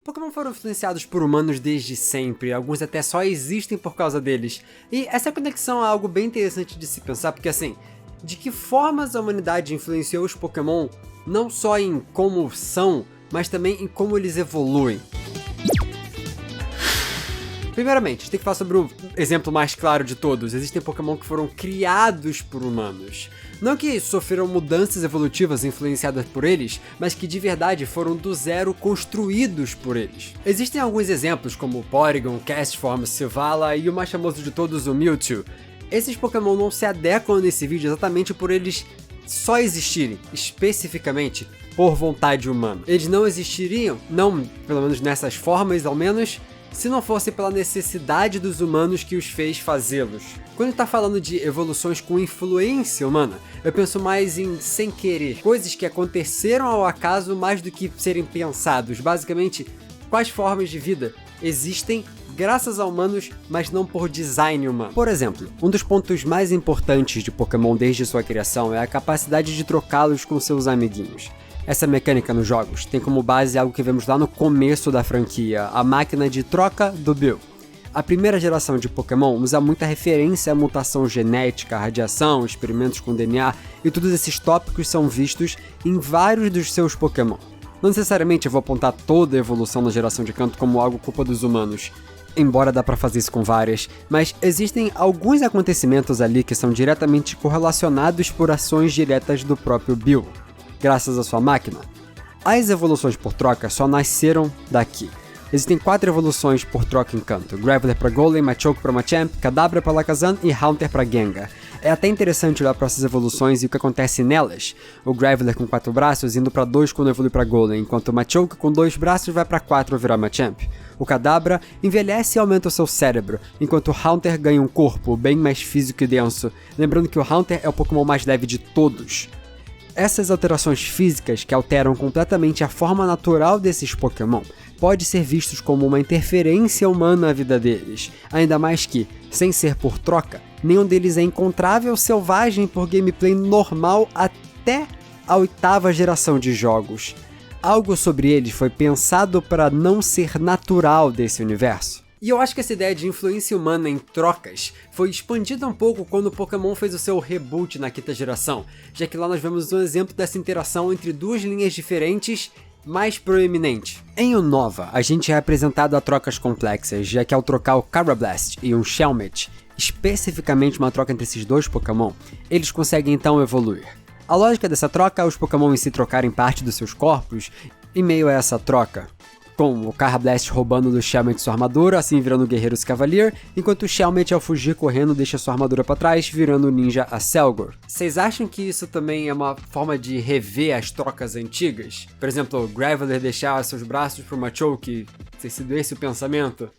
Pokémon foram influenciados por humanos desde sempre, alguns até só existem por causa deles. E essa conexão é algo bem interessante de se pensar, porque assim, de que formas a humanidade influenciou os Pokémon, não só em como são, mas também em como eles evoluem. Primeiramente, a gente tem que falar sobre o exemplo mais claro de todos. Existem Pokémon que foram criados por humanos. Não que sofreram mudanças evolutivas influenciadas por eles, mas que de verdade foram do zero construídos por eles. Existem alguns exemplos como Porygon, Castform, Silvala e o mais famoso de todos, o Mewtwo. Esses Pokémon não se adequam nesse vídeo exatamente por eles só existirem, especificamente, por vontade humana. Eles não existiriam, não pelo menos nessas formas ao menos, se não fosse pela necessidade dos humanos que os fez fazê-los. Quando a gente tá falando de evoluções com influência humana, eu penso mais em sem querer, coisas que aconteceram ao acaso mais do que serem pensados. Basicamente, quais formas de vida existem graças a humanos, mas não por design humano. Por exemplo, um dos pontos mais importantes de Pokémon desde sua criação é a capacidade de trocá-los com seus amiguinhos. Essa mecânica nos jogos tem como base algo que vemos lá no começo da franquia, a máquina de troca do Bill. A primeira geração de Pokémon usa muita referência à mutação genética, radiação, experimentos com DNA, e todos esses tópicos são vistos em vários dos seus Pokémon. Não necessariamente eu vou apontar toda a evolução na geração de Kanto como algo culpa dos humanos, embora dá pra fazer isso com várias, mas existem alguns acontecimentos ali que são diretamente correlacionados por ações diretas do próprio Bill. Graças à sua máquina. As evoluções por troca só nasceram daqui. Existem 4 evoluções por troca em Kanto: Graveler para Golem, Machoke para Machamp, Kadabra para Alakazam e Haunter para Gengar. É até interessante olhar para essas evoluções e o que acontece nelas. O Graveler com 4 braços indo para 2 quando evolui para Golem, enquanto o Machoke com 2 braços vai para 4 virar Machamp. O Kadabra envelhece e aumenta o seu cérebro, enquanto o Haunter ganha um corpo bem mais físico e denso, lembrando que o Haunter é o Pokémon mais leve de todos. Essas alterações físicas, que alteram completamente a forma natural desses Pokémon, pode ser vistos como uma interferência humana na vida deles, ainda mais que, sem ser por troca, nenhum deles é encontrável selvagem por gameplay normal até a 8ª geração de jogos. Algo sobre eles foi pensado para não ser natural desse universo. E eu acho que essa ideia de influência humana em trocas foi expandida um pouco quando o Pokémon fez o seu reboot na 5ª geração, já que lá nós vemos um exemplo dessa interação entre duas linhas diferentes mais proeminente. Em Unova, a gente é apresentado a trocas complexas, já que ao trocar o Karrablast e um Shelmet, especificamente uma troca entre esses dois Pokémon, eles conseguem então evoluir. A lógica dessa troca é os Pokémon em si trocarem parte dos seus corpos em meio a essa troca, com o Karrablast roubando do Shelmet sua armadura, assim virando o Guerreiro Cavalier, enquanto o Shelmet ao fugir correndo deixa sua armadura pra trás, virando o Ninja Acelgor. Vocês acham que isso também é uma forma de rever as trocas antigas? Por exemplo, o Graveler deixar seus braços pro Machoke, ter sido esse o pensamento?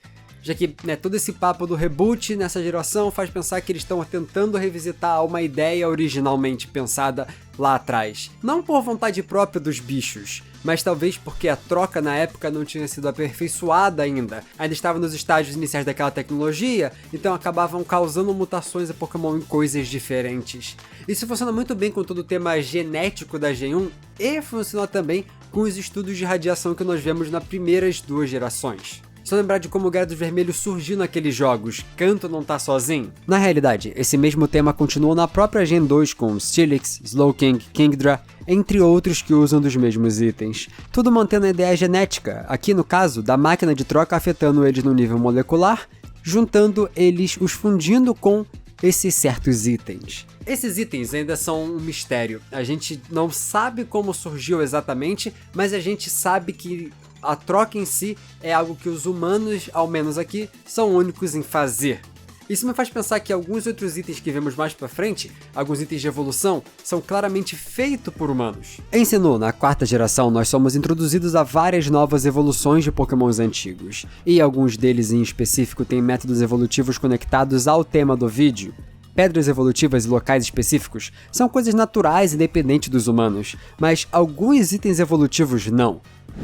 Já que todo esse papo do reboot nessa geração faz pensar que eles estão tentando revisitar uma ideia originalmente pensada lá atrás. Não por vontade própria dos bichos, mas talvez porque a troca na época não tinha sido aperfeiçoada ainda. Ainda estava nos estágios iniciais daquela tecnologia, então acabavam causando mutações a Pokémon em coisas diferentes. Isso funciona muito bem com todo o tema genético da Gen 1 e funciona também com os estudos de radiação que nós vemos nas primeiras 2 gerações. Só lembrar de como o Gyarados Vermelho surgiu naqueles jogos, Kanto não tá sozinho. Na realidade, esse mesmo tema continuou na própria Gen 2 com Steelix, Slowking, Kingdra, entre outros que usam dos mesmos itens. Tudo mantendo a ideia genética, aqui no caso, da máquina de troca afetando eles no nível molecular, juntando eles, os fundindo com esses certos itens. Esses itens ainda são um mistério, a gente não sabe como surgiu exatamente, mas a gente sabe que a troca em si é algo que os humanos, ao menos aqui, são únicos em fazer. Isso me faz pensar que alguns outros itens que vemos mais pra frente, alguns itens de evolução, são claramente feitos por humanos. Em Sinnoh, na 4ª geração, nós somos introduzidos a várias novas evoluções de Pokémons antigos, e alguns deles em específico têm métodos evolutivos conectados ao tema do vídeo. Pedras evolutivas e locais específicos são coisas naturais e independentes dos humanos, mas alguns itens evolutivos não.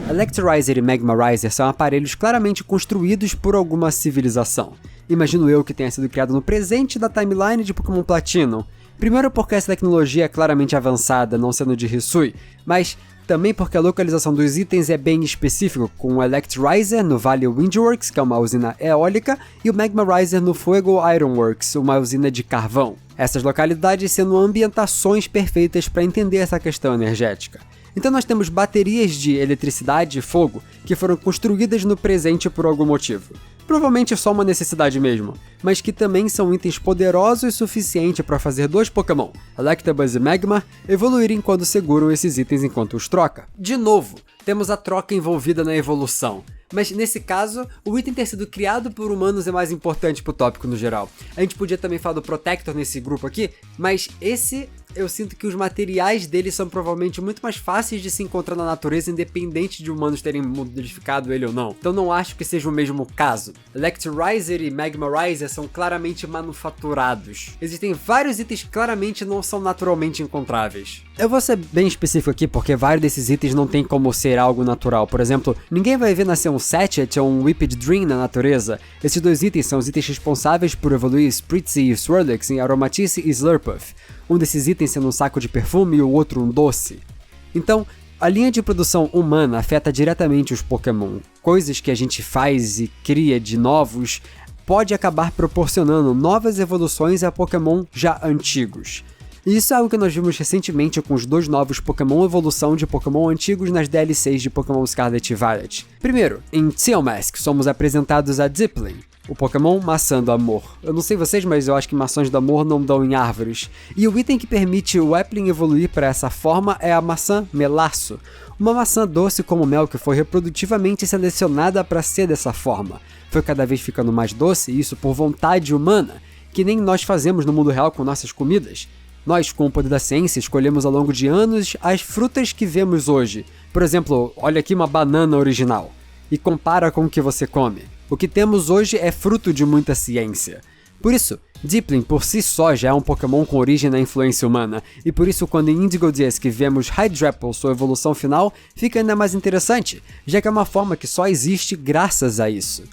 Electrolyzer e Magmarizer são aparelhos claramente construídos por alguma civilização. Imagino eu que tenha sido criado no presente da timeline de Pokémon Platinum. Primeiro porque essa tecnologia é claramente avançada, não sendo de Hisui, mas também porque a localização dos itens é bem específica, com o Electrizer no Vale Windworks, que é uma usina eólica, e o Magmarizer no Fuego Ironworks, uma usina de carvão. Essas localidades sendo ambientações perfeitas para entender essa questão energética. Então nós temos baterias de eletricidade e fogo que foram construídas no presente por algum motivo. Provavelmente só uma necessidade mesmo, mas que também são itens poderosos o suficiente para fazer dois Pokémon, Electabuzz e Magmar, evoluírem quando seguram esses itens enquanto os troca. De novo, temos a troca envolvida na evolução. Mas nesse caso, o item ter sido criado por humanos é mais importante pro tópico no geral. A gente podia também falar do Protector nesse grupo aqui, mas esse eu sinto que os materiais dele são provavelmente muito mais fáceis de se encontrar na natureza, independente de humanos terem modificado ele ou não. Então não acho que seja o mesmo caso. Electrizer e Magmarizer são claramente manufaturados. Existem vários itens que claramente não são naturalmente encontráveis. Eu vou ser bem específico aqui, porque vários desses itens não tem como ser algo natural. Por exemplo, ninguém vai ver nascer um Sachet ou um Whipped Dream na natureza. Esses dois itens são os itens responsáveis por evoluir Spritzee e Swirlix em Aromatice e Slurpuff. Um desses itens sendo um saco de perfume e o outro um doce. Então, a linha de produção humana afeta diretamente os Pokémon. Coisas que a gente faz e cria de novos pode acabar proporcionando novas evoluções a Pokémon já antigos. E isso é algo que nós vimos recentemente com os dois novos Pokémon evolução de Pokémon antigos nas DLCs de Pokémon Scarlet e Violet. Primeiro, em Sealmask somos apresentados a Dipplin, o Pokémon Maçã do Amor. Eu não sei vocês, mas eu acho que maçãs do amor não dão em árvores. E o item que permite o Applin evoluir para essa forma é a maçã Melaço, uma maçã doce como mel que foi reprodutivamente selecionada para ser dessa forma. Foi cada vez ficando mais doce, e isso por vontade humana, que nem nós fazemos no mundo real com nossas comidas. Nós, com o poder da ciência, escolhemos ao longo de anos as frutas que vemos hoje. Por exemplo, olha aqui uma banana original, e compara com o que você come. O que temos hoje é fruto de muita ciência. Por isso, Dipplin por si só já é um Pokémon com origem na influência humana, e por isso quando em Indigo Disc vemos Hydrapple, sua evolução final, fica ainda mais interessante, já que é uma forma que só existe graças a isso.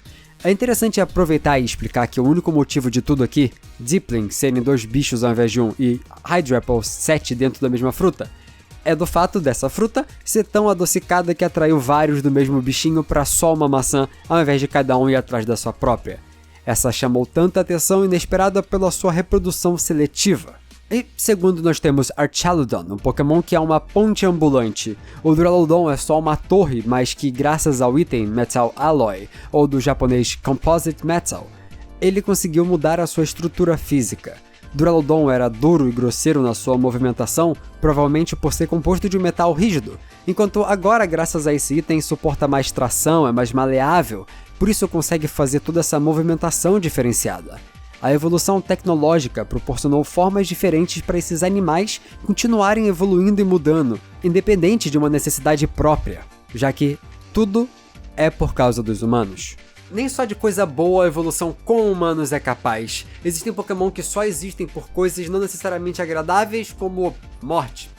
É interessante aproveitar e explicar que o único motivo de tudo aqui, Dipplin serem dois bichos ao invés de um e Hydrapple 7 dentro da mesma fruta, é do fato dessa fruta ser tão adocicada que atraiu vários do mesmo bichinho para só uma maçã, ao invés de cada um ir atrás da sua própria. Essa chamou tanta atenção inesperada pela sua reprodução seletiva. E segundo nós temos Archaludon, um Pokémon que é uma ponte ambulante. O Duraludon é só uma torre, mas que graças ao item Metal Alloy, ou do japonês Composite Metal, ele conseguiu mudar a sua estrutura física. Duraludon era duro e grosseiro na sua movimentação, provavelmente por ser composto de um metal rígido, enquanto agora, graças a esse item, suporta mais tração, é mais maleável, por isso consegue fazer toda essa movimentação diferenciada. A evolução tecnológica proporcionou formas diferentes para esses animais continuarem evoluindo e mudando, independente de uma necessidade própria, já que tudo é por causa dos humanos. Nem só de coisa boa a evolução com humanos é capaz. Existem Pokémon que só existem por coisas não necessariamente agradáveis, como morte.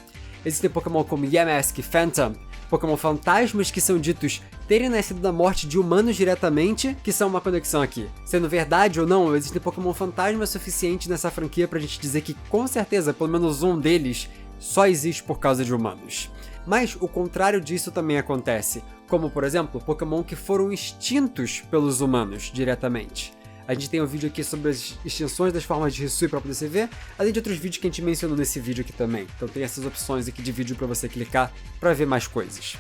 Existem Pokémon como Yamask e Phantom, Pokémon fantasmas que são ditos terem nascido da morte de humanos diretamente, que são uma conexão aqui. Sendo verdade ou não, existem Pokémon fantasmas suficientes nessa franquia pra gente dizer que com certeza pelo menos um deles só existe por causa de humanos. Mas o contrário disso também acontece, como por exemplo, Pokémon que foram extintos pelos humanos diretamente. A gente tem um vídeo aqui sobre as extinções das formas de Hisui pra poder você ver, além de outros vídeos que a gente mencionou nesse vídeo aqui também. Então tem essas opções aqui de vídeo pra você clicar pra ver mais coisas.